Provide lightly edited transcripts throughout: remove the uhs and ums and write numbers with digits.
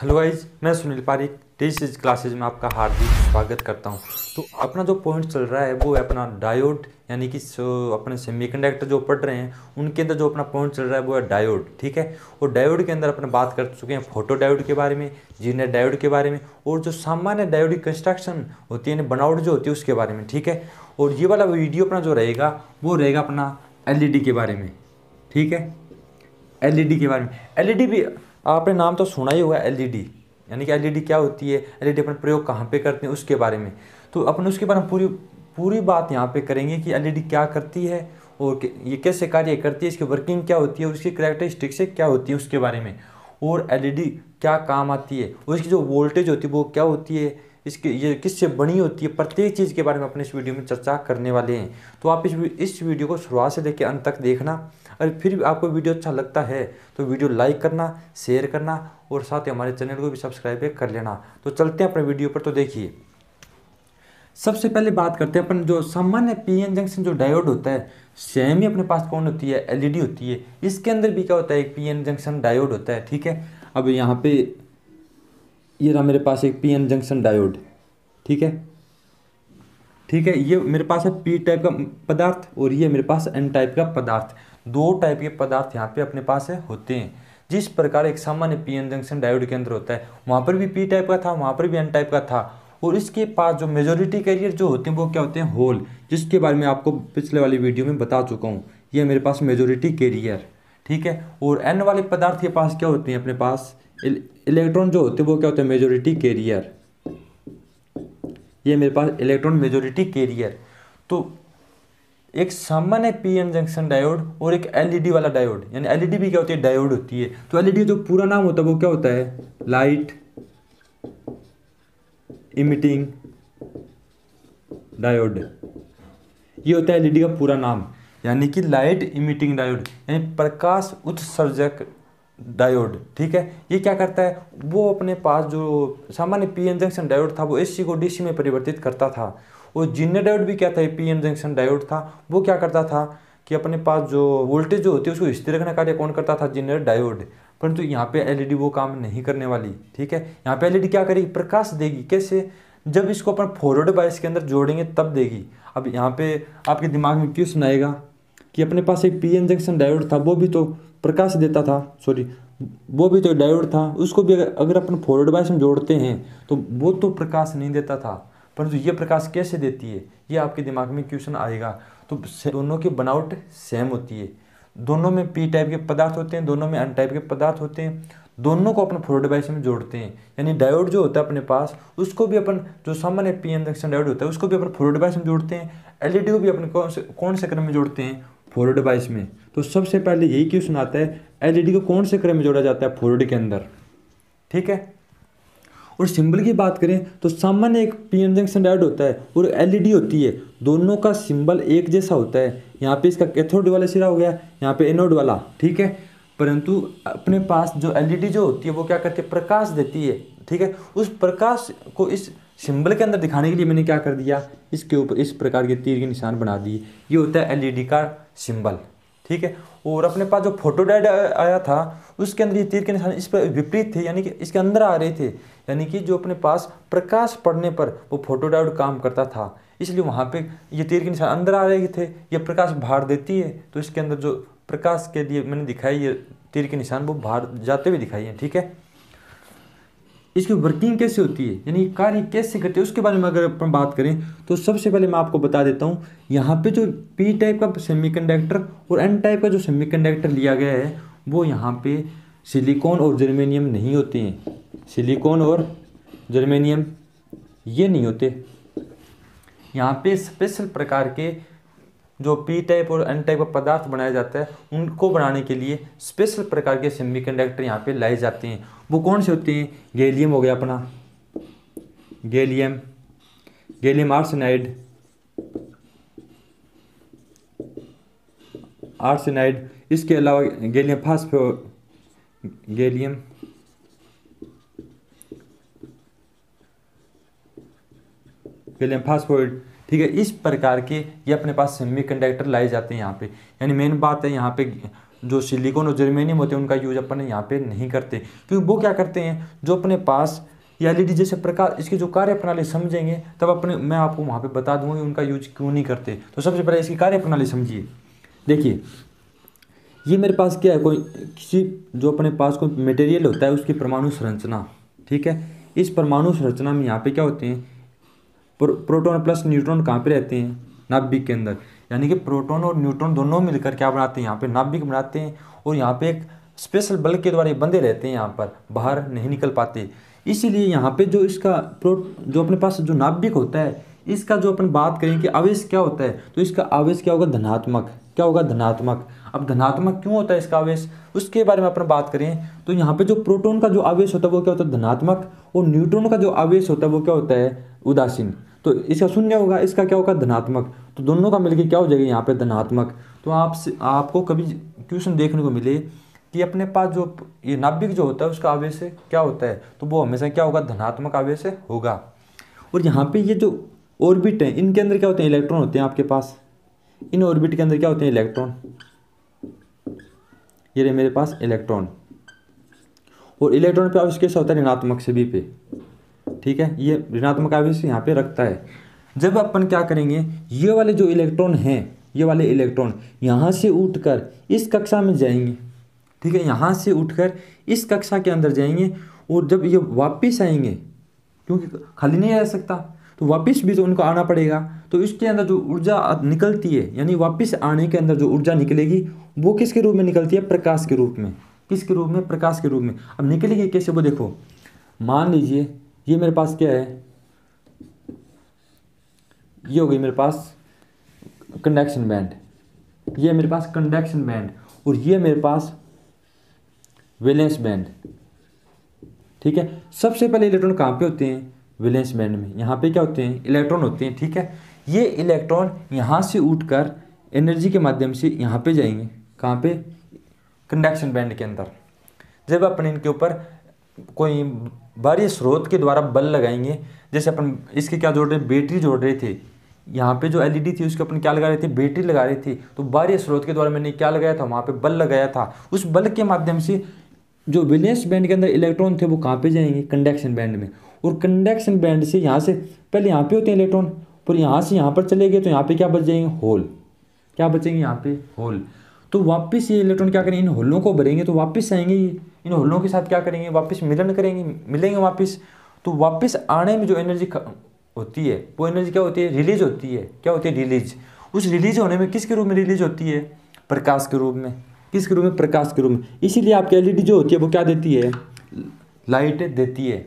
Hello guys, मैं Sunil Pareek test classes में आपका हार्दिक स्वागत करता हूं। तो अपना जो पॉइंट चल रहा है वो है अपना डायोड, यानी कि अपने सेमीकंडक्टर जो पढ़ रहे हैं उनके अंदर जो अपना पॉइंट चल रहा है वो है डायोड। ठीक है, और डायोड के अंदर अपने बात कर चुके हैं फोटो डायोड के बारे में, जीनेट डायोड के बारे में, और जो सामान्य डायोड की कंस्ट्रक्शन होती है यानी बनावट जो होती है उसके बारे में। ठीक है, और ये वाला वीडियो अपना जो रहेगा वो रहेगा अपना एलईडी के बारे में। ठीक है, एलईडी के बारे में। एलईडी भी आपने नाम तो सुना ही होगा, एलईडी यानी कि एलईडी क्या होती है, एलईडी अपन प्रयोग कहाँ पे करते हैं उसके बारे में। तो अपन उसके बारे में पूरी पूरी बात यहाँ पे करेंगे कि एलईडी क्या करती है और ये कैसे कार्य करती है, इसकी वर्किंग क्या होती है और उसकी कैरेक्टरिस्टिक्स क्या होती है उसके बारे में, और एलईडी क्या काम आती है और इसकी जो वोल्टेज होती है वो क्या होती है, इसके ये किससे बनी होती है, प्रत्येक चीज़ के बारे में अपने इस वीडियो में चर्चा करने वाले हैं। तो आप इस वीडियो को शुरुआत से लेकर अंत तक देखना। और फिर भी आपको वीडियो अच्छा लगता है तो वीडियो लाइक करना, शेयर करना और साथ ही हमारे चैनल को भी सब्सक्राइब कर लेना। तो चलते हैं अपने वीडियो पर। तो देखिए, सबसे पहले बात करते हैं अपन जो सामान्य पीएन जंक्शन जो डायोड होता है, सेम ही अपने पास कौन होती है, एलईडी होती है। इसके अंदर भी क्या होता है, एक पीएन जंक्शन डायोड होता है। ठीक है, अब यहाँ पे ये रहा मेरे पास एक पीएन जंक्शन डायोड। ठीक है, ठीक है, ये मेरे पास है पी टाइप का पदार्थ और ये मेरे पास एन टाइप का पदार्थ। दो टाइप के पदार्थ यहाँ पे अपने पास है होते हैं। जिस प्रकार एक सामान्य पीएन जंक्शन डायोड के अंदर होता है, वहाँ पर भी पी टाइप का था, वहाँ पर भी एन टाइप का था। और इसके पास जो मेजोरिटी कैरियर जो होते हैं वो क्या होते हैं, होल, जिसके बारे में आपको पिछले वाली वीडियो में बता चुका हूँ। ये मेरे पास मेजोरिटी कैरियर। ठीक है, और एन वाले पदार्थ के पास क्या होते हैं, अपने पास इलेक्ट्रॉन जो होते हैं वो क्या होते हैं, मेजोरिटी कैरियर। ये मेरे पास इलेक्ट्रॉन मेजोरिटी कैरियर। तो एक सामान्य पीएन जंक्शन डायोड और एक एलईडी वाला डायोड, यानी एलईडी भी क्या होती है, डायोड होती है। तो एलईडी जो पूरा नाम होता है वो क्या होता है, लाइट इमिटिंग डायोड। ये होता है एलईडी का पूरा नाम, यानी कि लाइट इमिटिंग डायोड, यानी प्रकाश उत्सर्जक डायोड। ठीक है, ये क्या करता है, वो अपने पास जो सामान्य पीएन जंक्शन डायोड था वो एसी को डीसी में परिवर्तित करता था। और जीनेट डायोड भी क्या था, पीएन जंक्शन डायोड था, वो क्या करता था कि अपने पास जो वोल्टेज जो होती है उसको स्थिर रखने का कार्य कौन करता था, जीनेट डायोड। परंतु यहाँ पे एलईडी वो काम नहीं करने वाली। ठीक है, यहाँ पे एलईडी क्या करेगी, प्रकाश देगी। कैसे, जब इसको अपन फॉरवर्ड बायस के अंदर जोड़ेंगे तब देगी। अब यहाँ पे आपके दिमाग में क्यों सुनाएगा कि अपने पास एक पीएन जंक्शन डायोड था, वो भी तो प्रकाश देता था, सॉरी वो भी तो डायोड था, उसको भी अगर अपन फॉरवर्ड बायस में जोड़ते हैं तो वो तो प्रकाश नहीं देता था, परंतु ये प्रकाश कैसे देती है, ये आपके दिमाग में क्वेश्चन आएगा। तो दोनों की बनावट सेम होती है, दोनों में पी टाइप के पदार्थ होते हैं, दोनों में एन टाइप के पदार्थ होते हैं, दोनों को अपन फॉरवर्ड बायस में जोड़ते हैं। यानी डायोड जो होता है अपने पास, उसको भी अपन जो सामान्य पीएन जंक्शन डायोड होता है उसको भी अपन फॉरवर्ड बायस में जोड़ते हैं। एलईडी को भी अपन कौन से क्रम में जोड़ते हैं, फॉरवर्ड बायस में। तो सबसे पहले यही क्वेश्चन आता है, एलईडी को कौन से क्रम में जोड़ा जाता है, फॉरवर्ड के अंदर। ठीक है, और सिंबल की बात करें तो सामान्य एक पीएन जंक्शन डायोड होता है और एलईडी होती है, दोनों का सिंबल एक जैसा होता है। यहाँ पे इसका कैथोड वाला सिरा हो गया, यहाँ पे एनोड वाला। ठीक है, परंतु अपने पास जो एलईडी जो होती है वो क्या करती है, प्रकाश देती है। ठीक है, उस प्रकाश को इस सिंबल के अंदर दिखाने के लिए मैंने क्या कर दिया, इसके ऊपर इस प्रकार के तीर के निशान बना दिए। ये होता है एलईडी का सिंबल। ठीक है, और अपने पास जो फोटो डायोड आया था उसके अंदर ये तीर के निशान इस पर विपरीत थे, यानी कि इसके अंदर आ रहे थे, यानी कि जो अपने पास प्रकाश पड़ने पर वो फोटो डायोड काम करता था, इसलिए वहाँ पे ये तीर के निशान अंदर आ रहे थे। ये प्रकाश बाहर देती है तो इसके अंदर जो प्रकाश के लिए मैंने दिखाई ये तीर के निशान वो बाहर जाते हुए दिखाई है। ठीक है, इसकी वर्किंग कैसे होती है, यानी कार्य कैसे करते हैं उसके बारे में अगर अपन बात करें तो सबसे पहले मैं आपको बता देता हूँ। यहाँ पे जो पी टाइप का सेमीकंडक्टर और एन टाइप का जो सेमीकंडक्टर लिया गया है वो यहाँ पे सिलिकॉन और जर्मेनियम नहीं होते हैं। सिलिकॉन और जर्मेनियम ये नहीं होते। यहाँ पे स्पेशल प्रकार के जो पी टाइप और एन टाइप का पदार्थ बनाया जाता है, उनको बनाने के लिए स्पेशल प्रकार के सेमीकंडक्टर यहाँ पे लाए जाते हैं। वो कौन से होते हैं, गैलियम हो गया अपना, गैलियम आर्सेनाइड, इसके अलावा गैलियम फास्फोइड। ठीक है, इस प्रकार के ये अपने पास सेमीकंडक्टर लाए जाते हैं यहाँ पे। यानी मेन बात है यहाँ पे जो सिलिकॉन और जर्मेनियम होते हैं उनका यूज अपन यहाँ पे नहीं करते, क्योंकि वो क्या करते हैं, जो अपने पास या एलईडी जैसे प्रकाश इसकी जो कार्य प्रणाली समझेंगे तब अपने मैं आपको वहाँ पे बता दूंगा कि उनका यूज क्यों नहीं करते। तो सबसे पहले इसकी कार्य प्रणाली समझिए। देखिए ये मेरे पास क्या है, कोई किसी जो अपने पास कोई मटेरियल होता है उसकी परमाणु संरचना, ठीक है। इस परमाणु संरचना में यहाँ पे क्या होते हैं, प्रोटॉन प्लस न्यूट्रॉन कहाँ पे रहते हैं, नाभिक के अंदर, यानी कि प्रोटॉन और न्यूट्रॉन दोनों मिलकर क्या बनाते हैं, यहाँ पे नाभिक बनाते हैं। और यहाँ पे एक स्पेशल बल के द्वारा ये बंधे रहते हैं, यहाँ पर बाहर नहीं निकल पाते। इसीलिए यहाँ पे जो इसका जो अपने पास जो नाभिक होता है, इसका जो अपन बात करें कि आवेश क्या होता है, तो इसका आवेश क्या होगा, धनात्मक। क्या होगा, धनात्मक। अब धनात्मक क्यों होता है इसका आवेश, उसके बारे में अपन बात करें तो यहाँ पे जो प्रोटॉन का जो आवेश होता है वो क्या होता है, धनात्मक, और न्यूट्रॉन का जो आवेश होता है वो क्या होता है, उदासीन। तो इसका शून्य होगा, इसका क्या होगा, धनात्मक। तो दोनों का मिलकर क्या हो जाएगा यहाँ पे, धनात्मक। तो आपको कभी क्वेश्चन देखने को मिले कि अपने पास जो ये नाभिक जो होता है उसका आवेश क्या होता है, तो वो हमेशा क्या होगा, धनात्मक आवेश होगा। और यहाँ पे ये जो ऑर्बिट है इनके अंदर क्या होते हैं, इलेक्ट्रॉन होते हैं आपके पास। इन ऑर्बिट के अंदर क्या होते हैं, इलेक्ट्रॉन। ये रहे मेरे पास इलेक्ट्रॉन, और इलेक्ट्रॉन पे आवेश कैसा होता है, ऋणात्मक सभी पे, ठीक है। ये ऋणात्मक आवेश यहाँ पे रखता है। जब अपन क्या करेंगे, ये वाले जो इलेक्ट्रॉन हैं, ये वाले इलेक्ट्रॉन यहाँ से उठकर इस कक्षा में जाएंगे, ठीक है। यहाँ से उठकर इस कक्षा के अंदर जाएंगे, और जब ये वापस आएंगे, क्योंकि खाली नहीं रह सकता तो वापस भी तो उनको आना पड़ेगा, तो इसके अंदर जो ऊर्जा निकलती है, यानी वापस आने के अंदर जो ऊर्जा निकलेगी वो किसके रूप में निकलती है, प्रकाश के रूप में। किसके रूप में, प्रकाश के रूप में। अब निकलेगी कैसे, वो देखो। मान लीजिए ये मेरे पास क्या है, ये हो गई मेरे पास कंडक्शन बैंड, ये मेरे पास कंडक्शन बैंड, और ये मेरे पास वैलेंस बैंड, ठीक है। सबसे पहले इलेक्ट्रॉन कहाँ पे होते हैं, वैलेंस बैंड में। यहाँ पे क्या होते हैं, इलेक्ट्रॉन होते हैं, ठीक है। ये इलेक्ट्रॉन यहाँ से उठकर एनर्जी के माध्यम से यहाँ पे जाएंगे, कहाँ पे, कंडक्शन बैंड के अंदर। जब अपन इनके ऊपर कोई बाहरी स्रोत के द्वारा बल लगाएंगे, जैसे अपन इसके क्या जोड़ रहे, बैटरी जोड़ रहे थे, यहाँ पे जो एलईडी थी उसके अपन क्या लगा रहे थे, बैटरी लगा रहे थे। तो बाहरी स्रोत के द्वारा मैंने क्या लगाया था, वहाँ पे बल लगाया था। उस बल के माध्यम से जो वैलेंस बैंड के अंदर इलेक्ट्रॉन थे वो कहाँ पे जाएंगे, कंडक्शन बैंड में। और कंडक्शन बैंड से यहाँ से पहले यहाँ पे होते हैं इलेक्ट्रॉन, पर यहाँ से यहाँ पर चले गए तो यहाँ पे क्या बच जाएंगे, होल। क्या बचेंगे यहाँ पे, होल। तो वापस ये इलेक्ट्रॉन क्या करेंगे, इन होलों को भरेंगे, तो वापस आएंगे ये, इन होलों के साथ क्या करेंगे, वापस मिलन करेंगे, मिलेंगे वापस। तो वापस आने में जो एनर्जी होती है वो एनर्जी क्या होती है, रिलीज होती है। क्या होती है, रिलीज। उस रिलीज होने में किसके रूप में रिलीज होती है, प्रकाश के रूप में। किसके रूप में, प्रकाश के रूप में। इसीलिए आपकी एलईडी जो होती है वो क्या देती है, लाइट देती है।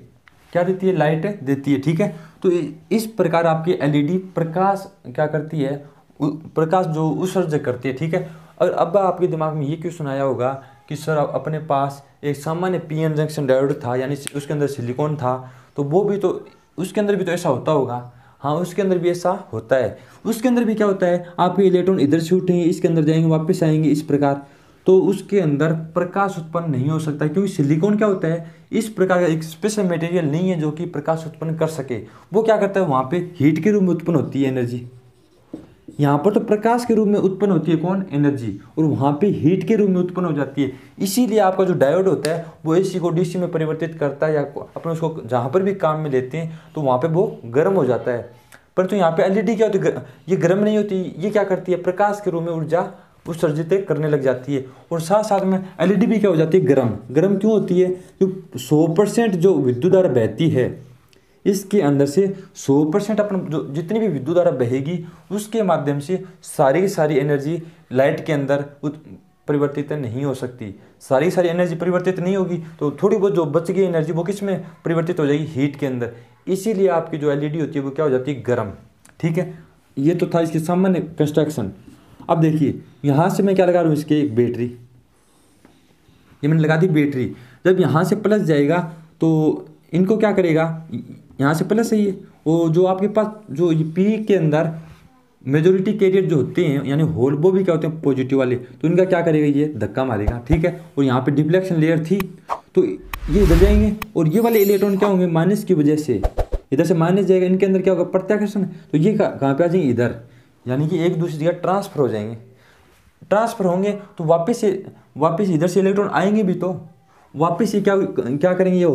क्या देती है, लाइट देती है, ठीक है। तो इस प्रकार आपकी एलईडी प्रकाश क्या करती है, प्रकाश जो उत्सर्जक करती है, ठीक है। और अब आपके दिमाग में ये क्यों सुनाया होगा कि सर अपने पास एक सामान्य पीएन जंक्शन डायोड था, यानी उसके अंदर सिलिकॉन था, तो वो भी तो उसके अंदर भी तो ऐसा होता होगा। हाँ, उसके अंदर भी ऐसा होता है। उसके अंदर भी क्या होता है, आपके इलेक्ट्रॉन इधर से उठेंगे, इसके अंदर जाएंगे, वापस आएंगे, इस प्रकार। तो उसके अंदर प्रकाश उत्पन्न नहीं हो सकता, क्योंकि सिलिकॉन क्या होता है, इस प्रकार का एक स्पेशल मटेरियल नहीं है जो कि प्रकाश उत्पन्न कर सके। वो क्या करता है, वहाँ पे हीट के रूप में उत्पन्न होती है एनर्जी। यहाँ पर तो प्रकाश के रूप में उत्पन्न होती है कौन, एनर्जी, और वहाँ पे हीट के रूप में उत्पन्न हो जाती है। इसीलिए आपका जो डायोड होता है वो एसी को डीसी में परिवर्तित करता है, या अपन उसको जहाँ पर भी काम में लेते हैं तो वहाँ पे वो गर्म हो जाता है। परंतु यहाँ पे एलईडी क्या होती है, ये गर्म नहीं होती, ये क्या करती है, प्रकाश के रूप में ऊर्जा उत्सर्जित करने लग जाती है। और साथ साथ में एलईडी भी क्या हो जाती है, गर्म। गर्म क्यों होती है, क्योंकि 100% जो विद्युत धारा बहती है इसके अंदर से 100% अपन जो जितनी भी विद्युत धारा बहेगी उसके माध्यम से सारी की सारी एनर्जी लाइट के अंदर परिवर्तित नहीं हो सकती। सारी एनर्जी परिवर्तित नहीं होगी, तो थोड़ी बहुत जो बच गई एनर्जी वो किस में परिवर्तित हो जाएगी, हीट के अंदर। इसीलिए आपकी जो एलईडी होती है वो क्या हो जाती है, गर्म। ठीक है, ये तो था इसकी सामान्य कंस्ट्रक्शन। अब देखिए यहाँ से मैं क्या लगा रहा हूँ, इसके एक बैटरी, ये मैंने लगा दी बैटरी। जब यहाँ से प्लस जाएगा तो इनको क्या करेगा, यहाँ से प्लस है ये, वो जो आपके पास जो पी के अंदर मेजोरिटी कैरियर जो होते हैं यानी होल, वो भी क्या होते हैं पॉजिटिव वाले, तो इनका क्या करेगा, ये धक्का मारेगा। ठीक है, और यहाँ पे डिफ्लेक्शन लेयर थी तो ये इधर जाएंगे, और ये वाले इलेक्ट्रॉन क्या होंगे, माइनस की वजह से इधर से माइनस जाएगा, इनके अंदर क्या होगा, प्रत्याकर्षण। तो ये कहाँ पे आ जाएंगे, इधर, यानी कि एक दूसरी जगह ट्रांसफर हो जाएंगे। ट्रांसफर होंगे तो वापस इधर से इलेक्ट्रॉन आएंगे भी, तो वापस ये क्या क्या करेंगे, ये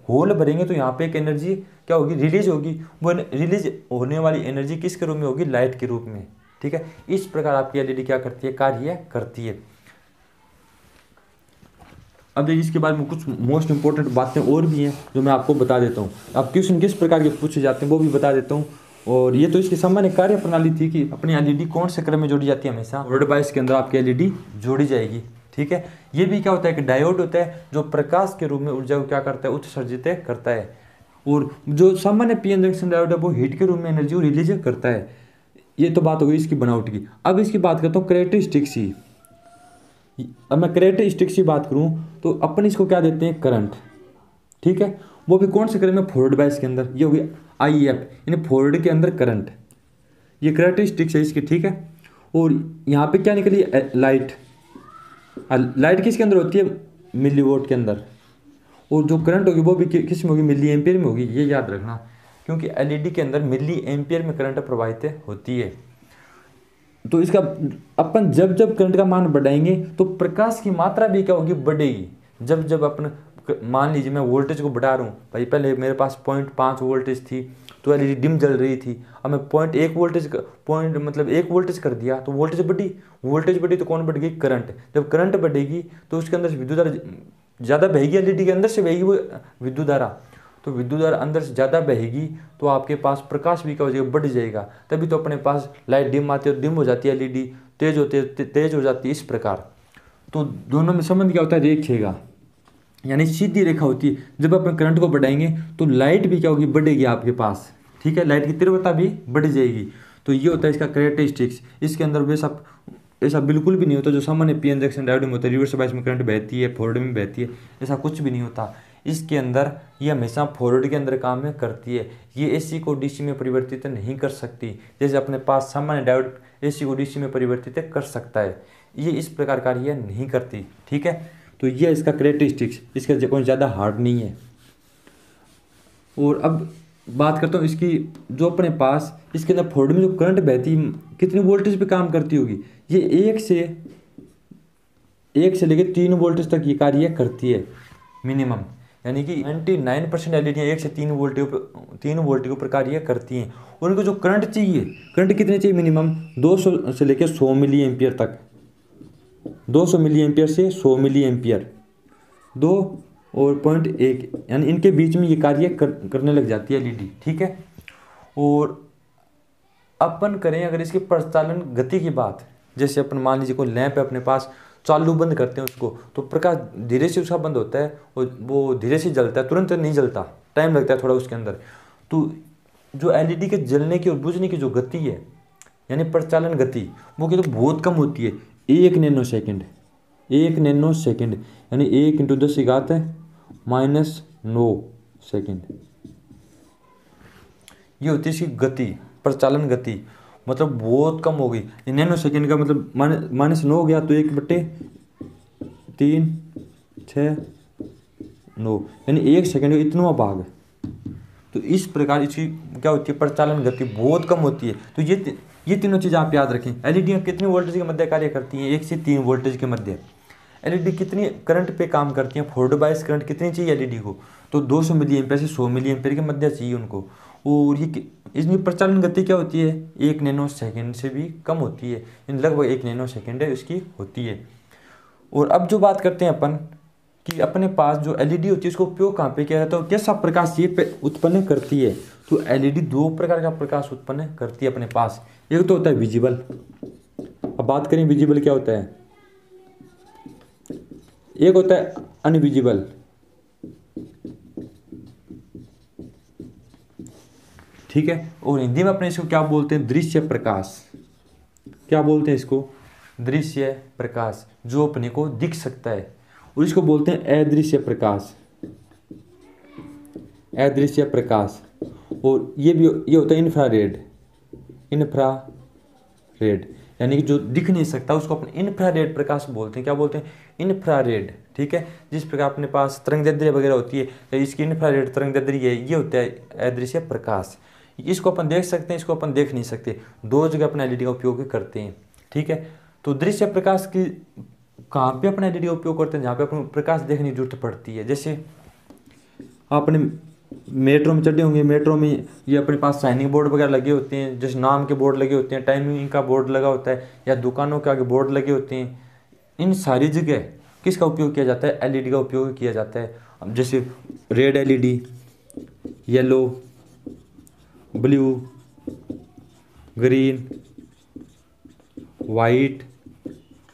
होल भरेंगे तो यहाँ पे एक एनर्जी क्या होगी, रिलीज होगी। वो रिलीज होने वाली एनर्जी किसके रूप में होगी, लाइट के रूप में। ठीक है, इस प्रकार आपकी एलईडी क्या करती है, कार्य करती है। अब देखिए इसके बाद में कुछ मोस्ट इंपॉर्टेंट बातें और भी हैं जो मैं आपको बता देता हूँ। अब क्वेश्चन किस प्रकार के पूछे जाते हैं वो भी बता देता हूँ। और ये तो इसकी सामान्य कार्य प्रणाली थी कि अपनी एलईडी कौन से क्रम में जोड़ी जाती है, हमेशा फॉरवर्ड बायस के अंदर आपकी एलईडी जोड़ी जाएगी। ठीक है, ये भी क्या होता है कि डायोड होता है जो प्रकाश के रूप में ऊर्जा को क्या करता है, उत्सर्जित करता है। और जो सामान्य पीएन जंक्शन डायोड है वो हीट के रूप में एनर्जी को रिलीज करता है। ये तो बात हो गई इसकी बनावट की। अब इसकी बात करता हूँ कैरेक्टरिस्टिक्स ही। अब मैं कैरेक्टरिस्टिक्स की बात करूँ तो अपन इसको क्या देते हैं, करंट। ठीक है, वो भी कौन से करंट में, फॉरवर्ड बायस के अंदर। ये हो गया आईएफ यानी फॉरवर्ड के अंदर करंट, ये कैरेक्टरिस्टिक्स है इसकी। ठीक है, और यहाँ पे क्या निकली, लाइट। लाइट किसके अंदर होती है, मिलीवोल्ट के अंदर। और जो करंट होगी वो भी किस में होगी, मिली एम्पियर में होगी, ये याद रखना, क्योंकि एलईडी के अंदर मिली एम्पियर में करंट प्रवाहित होती है। तो इसका अपन जब जब करंट का मान बढ़ाएंगे तो प्रकाश की मात्रा भी क्या होगी, बढ़ेगी। जब जब अपन मान लीजिए मैं वोल्टेज को बढ़ा रहा हूँ, भाई पहले मेरे पास 0.5 वोल्टेज थी तो एलईडी डिम जल रही थी। अब मैं 1 वोल्टेज कर दिया तो वोल्टेज बढ़ी तो कौन बढ़ गई, करंट। जब करंट बढ़ेगी तो उसके अंदर से विद्युत धारा ज़्यादा बहेगी, एलईडी के अंदर से बहेगी वो विद्युत धारा। तो विद्युत धारा अंदर से ज़्यादा बहेगी तो आपके पास प्रकाश भी क्या हो जाएगा, बढ़ जाएगा। तभी तो अपने पास लाइट डिम आती है, डिम हो जाती है, एलईडी तेज हो जाती है, इस प्रकार। तो दोनों में संबंध क्या होता है, रेखीय, यानी सीधी रेखा होती है। जब अपन करंट को बढ़ाएंगे तो लाइट भी क्या होगी, बढ़ेगी आपके पास। ठीक है, लाइट की तीव्रता भी बढ़ जाएगी। तो ये होता है इसका कैरेक्टरिस्टिक्स। इसके अंदर ऐसा बिल्कुल भी नहीं होता जो सामान्य पीएन जंक्शन डायोड में होता है, रिवर्स बायस में करंट बहती है, फॉरवर्ड में बहती है, ऐसा कुछ भी नहीं होता। इसके अंदर ये हमेशा फॉरवर्ड के अंदर काम करती है। ये एसी को डीसी में परिवर्तित नहीं कर सकती, जैसे अपने पास सामान्य डायोड एसी को डीसी में परिवर्तित कर सकता है, ये इस प्रकार कार्य नहीं करती। ठीक है, तो ये इसका कैरेक्टरिस्टिक्स, इसका कोई ज़्यादा हार्ड नहीं है। और अब बात करता हूँ इसकी, जो अपने पास इसके अंदर फॉरवर्ड में जो करंट बहती कितनी वोल्टेज पे काम करती होगी, ये 1 से लेकर 3 वोल्टेज तक ये कार्य करती है मिनिमम। यानी कि 99% एलईडियाँ 1 से 3 वोल्ट के ऊपर कार्य करती हैं। उनको जो करंट चाहिए, करंट कितने चाहिए, मिनिमम 200 से लेकर 100 मिली एम्पियर तक, 200 मिली एम्पियर से 100 मिली एम्पियर, 2 और 0.1 यानी इनके बीच में ये कार्य करने लग जाती है एलईडी। ठीक है, और अपन करें अगर इसकी प्रचालन गति की बात, जैसे अपन मान लीजिए कोई लैंप है अपने पास, चालू बंद करते हैं उसको तो प्रकाश धीरे से उसका बंद होता है और वो धीरे से जलता है, तुरंत नहीं जलता, टाइम लगता है थोड़ा उसके अंदर। तो जो एलईडी के जलने की और बुझने की जो गति है यानी प्रचालन गति, वो की तो बहुत कम होती है, 1 नैनो सेकेंड यानी 1 × 10⁻⁹ सेकेंड। ये होती है इसकी गति, प्रचालन गति, मतलब बहुत कम हो गई। नैनो सेकेंड का मतलब -9 हो गया तो 1/369 यानी 1 सेकेंड का इतना भाग। तो इस प्रकार इसकी क्या होती है, प्रचालन गति बहुत कम होती है। तो ये तीनों चीज़ आप याद रखें। एलईडी कितनी वोल्टेज के मध्य कार्य करती हैं, 1 से 3 वोल्टेज के मध्य। एलईडी कितनी करंट पे काम करती हैं, फॉरवर्ड बायस करंट कितनी चाहिए एलईडी को, तो 200 मिली एम्पियर से 100 मिली एम्पियर के मध्य चाहिए उनको। और ये इसकी प्रचालन गति क्या होती है, 1 नैनो सेकेंड से भी कम होती है, लगभग 1 नैनो सेकेंड है इसकी होती है। और अब जो बात करते हैं अपन कि अपने पास जो एलईडी होती है उसको उपयोग कहाँ पे किया जाता है, तो कैसा प्रकाश ये उत्पन्न करती है। तो एलईडी 2 प्रकार का प्रकाश उत्पन्न करती है अपने पास। एक तो होता है विजिबल। अब बात करें विजिबल क्या होता है, एक होता है अनविजिबल। ठीक है, और हिंदी में अपने इसको क्या बोलते हैं, दृश्य प्रकाश। क्या बोलते हैं इसको, दृश्य प्रकाश, जो अपने को दिख सकता है। और इसको बोलते हैं अदृश्य प्रकाश, अदृश्य प्रकाश। और ये होता है इंफ्रारेड यानी कि जो दिख नहीं सकता उसको अपन इंफ्रारेड प्रकाश बोलते हैं। क्या बोलते हैं, इंफ्रारेड। ठीक है, जिस प्रकार अपने पास तरंगदैर्ध्य वगैरह होती है तो इसकी इंफ्रारेड तरंगदैर्ध्य है, ये होता है अदृश्य प्रकाश। इसको अपन देख सकते हैं, इसको अपन देख नहीं सकते। 2 जगह अपने एलईडी का उपयोग करते हैं। ठीक है, तो दृश्य प्रकाश की कहाँ पे अपने एलईडी का उपयोग करते हैं, जहाँ पे अपन प्रकाश देखने की जरूरत पड़ती है। जैसे आपने मेट्रो में चढ़े होंगे, मेट्रो में ये अपने पास साइनिंग बोर्ड वगैरह लगे होते हैं, जैसे नाम के बोर्ड लगे होते हैं, टाइमिंग का बोर्ड लगा होता है, या दुकानों के आगे बोर्ड लगे होते हैं। इन सारी जगह किसका उपयोग किया जाता है, एलईडी का उपयोग किया जाता है। अब जैसे red LED, yellow, blue, green, white,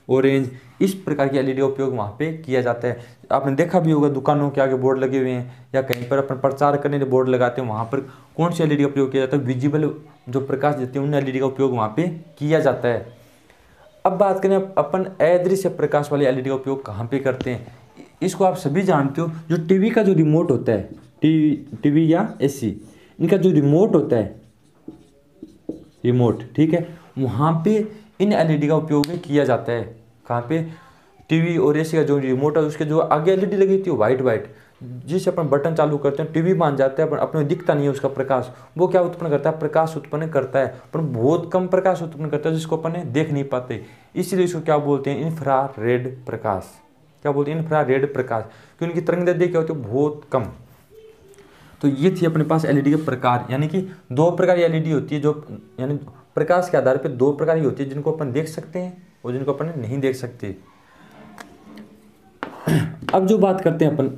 orange, इस प्रकार की एलईडी का उपयोग वहाँ पे किया जाता है। आपने देखा भी होगा दुकानों के आगे बोर्ड लगे हुए हैं, या कहीं पर अपन प्रचार करने के बोर्ड लगाते हैं, वहाँ पर कौन सी एलईडी का उपयोग किया जाता है, विजिबल जो प्रकाश देते हैं उन एलईडी का उपयोग वहाँ पे किया जाता है। अब बात करें अपन अदृश्य प्रकाश वाली एलईडी का उपयोग कहाँ पे करते हैं। इसको आप सभी जानते हो, जो टीवी का जो रिमोट होता है, टीवी या एसी, इनका जो रिमोट होता है, रिमोट, ठीक है, वहाँ पे इन एलईडी का उपयोग किया जाता है। कहाँ पे, टीवी और एसी का जो रिमोट है उसके जो आगे एलईडी लगी होती है वाइट वाइट, जिससे अपन बटन चालू करते हैं टीवी मान जाता है, पर अपने दिखता नहीं है उसका प्रकाश, वो क्या उत्पन्न करता है, प्रकाश उत्पन्न करता है, पर बहुत कम प्रकाश उत्पन्न करता है जिसको अपन देख नहीं पाते। इसलिए इसको क्या बोलते हैं, इंफ्रारेड प्रकाश। क्या बोलते हैं, इंफ्रारेड प्रकाश, क्योंकि उनकी तरंगदैर्घ्य क्या होती है, बहुत कम। तो ये थी अपने पास एलईडी के प्रकार, यानी कि दो प्रकार की एलईडी होती है, जो यानी प्रकाश के आधार पर दो प्रकार की होती है, जिनको अपन देख सकते हैं और जिनको अपन नहीं देख सकते। अब जो बात करते हैं अपन,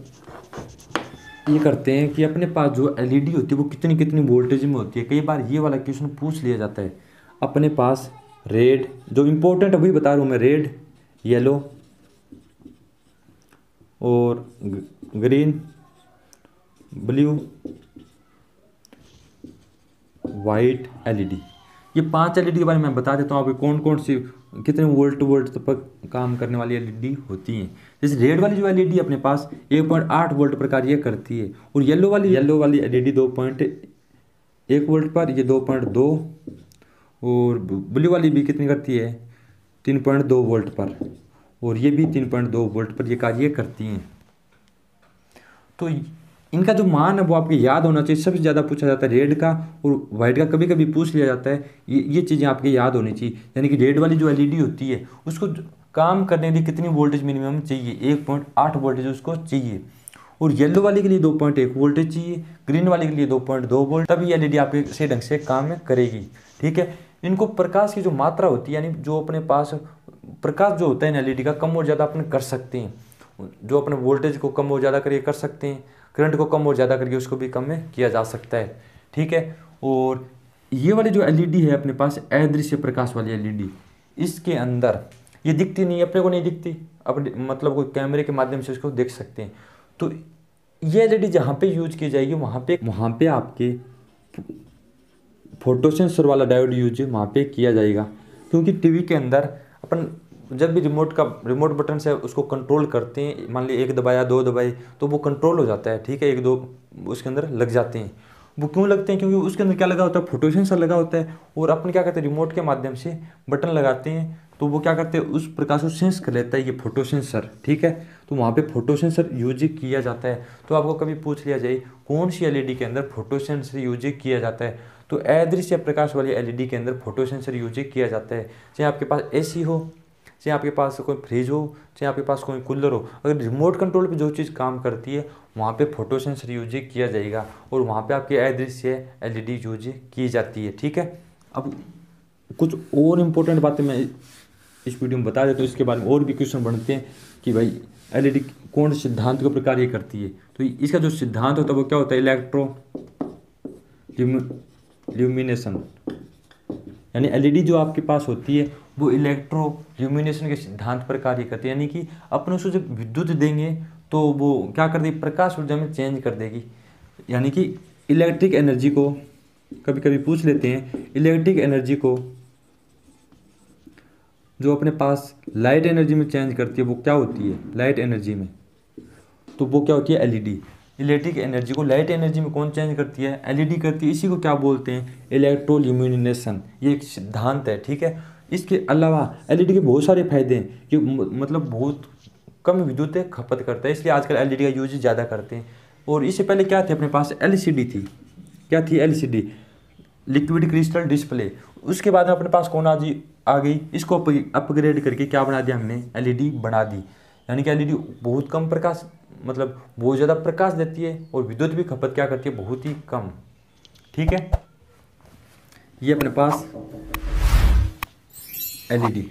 ये करते हैं कि अपने पास जो एलईडी होती है वो कितनी कितनी वोल्टेज में होती है। कई बार ये वाला क्वेश्चन पूछ लिया जाता है। अपने पास रेड, जो इम्पोर्टेंट अभी बता रहा हूँ मैं, रेड, येलो और ग्रीन, ब्लू, वाइट एलईडी, ये 5 एलईडी के बारे में मैं बता देता हूँ आपको कौन कौन सी कितने वोल्ट तक काम करने वाली एलईडी होती हैं। जैसे रेड वाली जो एलईडी अपने पास 1.8 वोल्ट पर कार्य करती है, और येलो वाली एलईडी 2.1 वोल्ट पर, ये 2.2, और ब्लू वाली भी कितनी करती है, 3.2 वोल्ट पर, और ये भी 3.2 वोल्ट पर ये कार्य करती हैं। तो इनका जो मान है वो आपको याद होना चाहिए। सबसे ज़्यादा पूछा जाता है रेड का और वाइट का, कभी कभी पूछ लिया जाता है। ये चीज़ें आपके याद होनी चाहिए। यानी कि रेड वाली जो एलईडी होती है उसको काम करने के लिए कितनी वोल्टेज मिनिमम चाहिए, 1.8 वोल्टेज उसको चाहिए, और येलो वाले के लिए 2.1 वोल्टेज चाहिए, ग्रीन वाले के लिए 2.2 वोल्ट, तभी एलईडी आपके सही ढंग से काम करेगी। ठीक है, इनको प्रकाश की जो मात्रा होती है, यानी जो अपने पास प्रकाश जो होता है एलईडी का, कम और ज़्यादा अपन कर सकते हैं। जो अपने वोल्टेज को कम और ज़्यादा करके कर सकते हैं, करंट को कम और ज़्यादा करके उसको भी कम में किया जा सकता है। ठीक है, और ये वाली जो एलईडी है अपने पास अदृश्य प्रकाश वाली एलईडी, इसके अंदर ये दिखती नहीं है, अपने को नहीं दिखती, अब मतलब कोई कैमरे के माध्यम से उसको देख सकते हैं। तो ये एलईडी जहाँ पे यूज की जाएगी वहाँ पे आपके फोटो सेंसर वाला डायोड यूज वहाँ पे किया जाएगा। क्योंकि टीवी के अंदर अपन जब भी रिमोट बटन से उसको कंट्रोल करते हैं, मान लीजिए 1 दबाया 2 दबाए तो वो कंट्रोल हो जाता है। ठीक है, 1 2 उसके अंदर लग जाते हैं। वो क्यों लगते हैं, क्योंकि उसके अंदर क्या लगा होता है, फोटो सेंसर लगा होता है, और अपन क्या करते हैं रिमोट के माध्यम से बटन लगाते हैं तो वो क्या करते हैं, उस प्रकाश को सेंस कर लेता है ये फोटो सेंसर। ठीक है, तो वहाँ पे फोटो सेंसर यूज किया जाता है। तो आपको कभी पूछ लिया जाए कौन सी एलईडी के अंदर फोटो सेंसर यूज किया जाता है, तो अदृश्य प्रकाश वाली एलईडी के अंदर फोटो सेंसर यूज किया जाता है। चाहे आपके पास एसी हो, चाहे आपके पास कोई फ्रिज हो, चाहे आपके पास कोई कूलर हो, अगर रिमोट कंट्रोल पे जो चीज़ काम करती है वहाँ पे फोटो सेंसर यूज किया जाएगा, और वहाँ पे आपके अदृश्य एलईडी यूज की जाती है। ठीक है, अब कुछ और इम्पोर्टेंट बातें मैं इस वीडियो में बता देता हूँ, इसके बारे में और भी क्वेश्चन बनते हैं कि भाई एलईडी कौन से सिद्धांत के प्रकार ये करती है। तो इसका जो सिद्धांत होता है वो क्या होता है, इलेक्ट्रो ल्यूमिनेशन, यानी एलईडी जो आपके पास होती है वो इलेक्ट्रो ल्यूमिनेशन के सिद्धांत पर कार्य करती है। यानी कि अपन उसको जब विद्युत देंगे तो वो क्या कर देगी, प्रकाश ऊर्जा में चेंज कर देगी। यानी कि इलेक्ट्रिक एनर्जी को, कभी कभी पूछ लेते हैं, इलेक्ट्रिक एनर्जी को जो अपने पास लाइट एनर्जी में चेंज करती है वो क्या होती है, लाइट एनर्जी में, तो वो क्या होती है, एलईडी। इलेक्ट्रिक एनर्जी को लाइट एनर्जी में कौन चेंज करती है, एलईडी करती है। इसी को क्या बोलते हैं, इलेक्ट्रोल्यूमिनेशन। ये एक सिद्धांत है। ठीक है, इसके अलावा एलईडी के बहुत सारे फायदे हैं कि मतलब बहुत कम विद्युत खपत करता है, इसलिए आजकल एलईडी का यूज ज़्यादा करते हैं। और इससे पहले क्या थे अपने पास, एलसीडी थी। क्या थी, एलसीडी, लिक्विड क्रिस्टल डिस्प्ले। उसके बाद में अपने पास कौन आ गई, इसको अपग्रेड करके क्या बना दिया हमने, एलईडी बना दी। यानी कि एलईडी बहुत कम प्रकाश, मतलब बहुत ज़्यादा प्रकाश देती है और विद्युत भी खपत क्या करती है, बहुत ही कम। ठीक है, ये अपने पास एलईडी।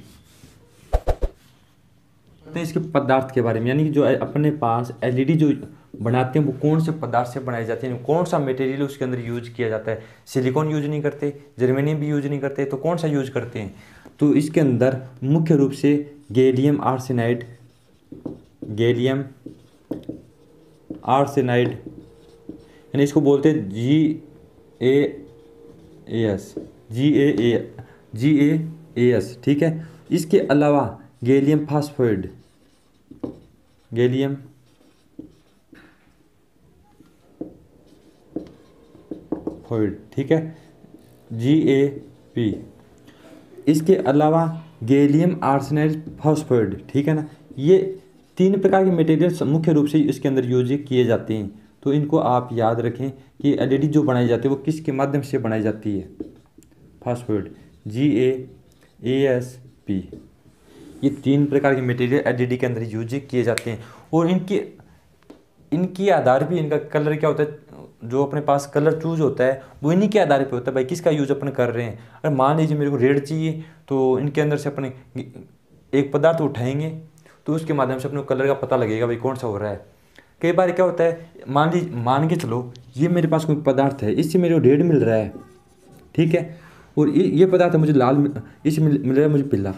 तो इसके पदार्थ के बारे में, यानी कि जो अपने पास एलईडी जो बनाते हैं वो कौन से पदार्थ से बनाई जाती है, कौन सा मटेरियल उसके अंदर यूज किया जाता है। सिलिकॉन यूज नहीं करते, जर्मेनियम भी यूज नहीं करते, तो कौन सा यूज करते हैं। तो इसके अंदर मुख्य रूप से गैलियम आर्सेनाइड, गैलियम आर्सेनाइड, यानी इसको बोलते हैं GaAs, ठीक है। इसके अलावा गैलियम फास्फोइड, गैलियम फोइड, ठीक है, GaP। इसके अलावा गैलियम आर्सेनाइड फास्फोइड, ठीक है ना। ये 3 प्रकार के मटेरियल मुख्य रूप से इसके अंदर यूज किए जाते हैं। तो इनको आप याद रखें कि एलईडी जो बनाई जाती है वो किसके माध्यम से बनाई जाती है, फास्फोइड, GaAsP। ये 3 प्रकार के मटेरियल एलईडी के अंदर यूज किए जाते हैं। और इनकी आधार भी, इनका कलर क्या होता है, जो अपने पास कलर चूज होता है वो इन्हीं के आधार पे होता है, भाई किसका यूज अपन कर रहे हैं। अगर मान लीजिए मेरे को रेड चाहिए तो इनके अंदर से अपने एक पदार्थ उठाएंगे तो उसके माध्यम से अपने कलर का पता लगेगा भाई कौन सा हो रहा है। कई बार क्या होता है, मान के चलो ये मेरे पास कोई पदार्थ है, इससे मेरे को रेड मिल रहा है, ठीक है, और ये पदार्थ है मुझे लाल, इससे मिल रहा है मुझे पीला।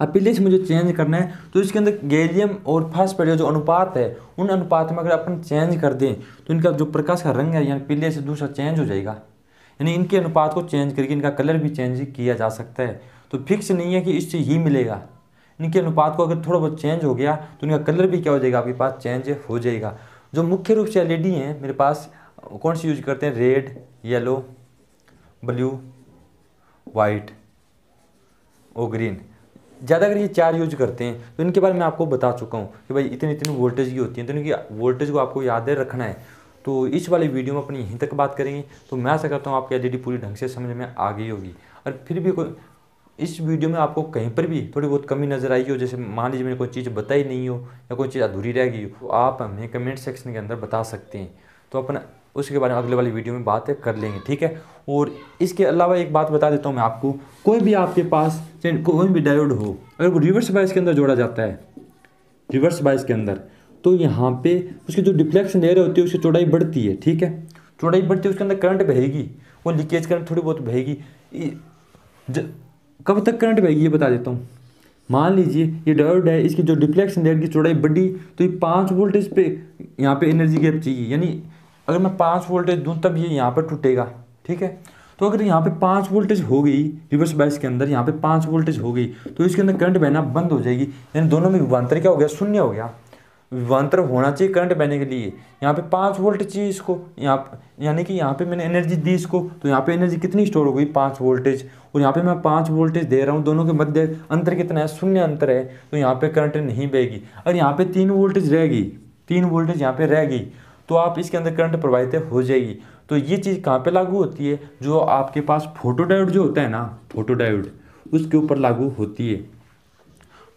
अब पीले से मुझे चेंज करना है तो इसके अंदर गैलियम और फास्फोइड जो अनुपात है, उन अनुपात में अगर अपन चेंज कर दें तो इनका जो प्रकाश का रंग है यानी पीले से दूसरा चेंज हो जाएगा। यानी इनके अनुपात को चेंज करके इनका कलर भी चेंज किया जा सकता है। तो फिक्स नहीं है कि इससे ही मिलेगा, इनके अनुपात को अगर थोड़ा बहुत चेंज हो गया तो इनका कलर भी क्या हो जाएगा, आपके पास चेंज हो जाएगा। जो मुख्य रूप से एलईडी हैं मेरे पास कौन सी यूज करते हैं, रेड, येलो, ब्लू, वाइट और ग्रीन। ज़्यादा अगर ये 4 यूज करते हैं तो इनके बारे में आपको बता चुका हूँ कि भाई इतनी इतनी वोल्टेज की होती है, तो इनकी वोल्टेज को आपको याद रखना है। तो इस वाले वीडियो में अपनी यहीं तक बात करेंगे। तो मैं आशा करता हूँ आपकी एलईडी पूरी ढंग से समझ में आ गई होगी। और फिर भी कोई इस वीडियो में आपको कहीं पर भी थोड़ी बहुत कमी नज़र आई हो, जैसे मान लीजिए मैंने कोई चीज़ बताई नहीं हो या कोई चीज़ अधूरी रह गई हो, तो आप हमें कमेंट सेक्शन के अंदर बता सकते हैं। तो अपन उसके बारे में अगले वाली वीडियो में बात कर लेंगे, ठीक है। और इसके अलावा एक बात बता देता हूँ मैं आपको, कोई भी आपके पास कोई भी डायोड हो, अगर वो रिवर्स बायस के अंदर जोड़ा जाता है, रिवर्स बायस के अंदर, तो यहाँ पे उसकी जो डिफ्लेक्शन लेयर होती है उसकी चौड़ाई बढ़ती है, ठीक है। चौड़ाई बढ़ती है, उसके अंदर करंट बहेगी, वो लीकेज करंट थोड़ी बहुत बहेगी। कब तक करंट बहेगी ये बता देता हूँ। मान लीजिए ये डायोड है, इसकी जो डिफ्लेक्शन लेयर की चौड़ाई बढ़ी तो ये 5 वोल्टेज पे यहाँ पे एनर्जी गैप चाहिए, यानी अगर मैं 5 वोल्टेज दूँ तब ये यहाँ पर टूटेगा, ठीक है। तो अगर यहाँ पे 5 वोल्टेज हो गई रिवर्स बायस के अंदर, यहाँ पे 5 वोल्टेज हो गई तो इसके अंदर करंट बहना बंद हो जाएगी, यानी दोनों में विभवांतर क्या हो गया, शून्य हो गया। विभवांतर होना चाहिए करंट बहने के लिए, यहाँ पे 5 वोल्ट चाहिए इसको, यहाँ यानी कि यहाँ पे मैंने एनर्जी दी इसको, तो यहाँ पे एनर्जी कितनी स्टोर हो गई, 5 वोल्टेज, और यहाँ पे मैं 5 वोल्टेज दे रहा हूँ, दोनों के मध्य अंतर कितना है, शून्य अंतर है, तो यहाँ पे करंट नहीं बहेगी। और यहाँ पे 3 वोल्टेज रह गई, 3 वोल्टेज यहाँ पे रह गई, तो आप इसके अंदर करंट प्रवाहित हो जाएगी। तो ये चीज़ कहाँ पे लागू होती है, जो आपके पास फोटोडायोड जो होता है ना, फोटोडायोड, उसके ऊपर लागू होती है।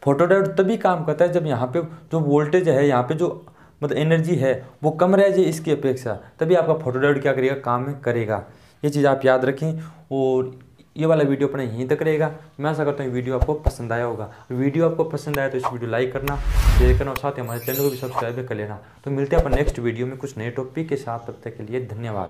फोटोडायोड तभी काम करता है जब यहाँ पे जो वोल्टेज है, यहाँ पे जो मतलब एनर्जी है वो कम रह जाए इसकी अपेक्षा, तभी आपका फोटोडायोड क्या करेगा, काम करेगा। ये चीज़ आप याद रखें। और ये वाला वीडियो अपने यहीं तक रहेगा। मैं आशा करता हूँ वीडियो आपको पसंद आया होगा। वीडियो आपको पसंद आया तो इस वीडियो लाइक करना, शेयर करना और साथ ही हमारे चैनल को भी सब्सक्राइब कर लेना। तो मिलते हैं अपन नेक्स्ट वीडियो में कुछ नए टॉपिक के साथ, तब तक के लिए धन्यवाद।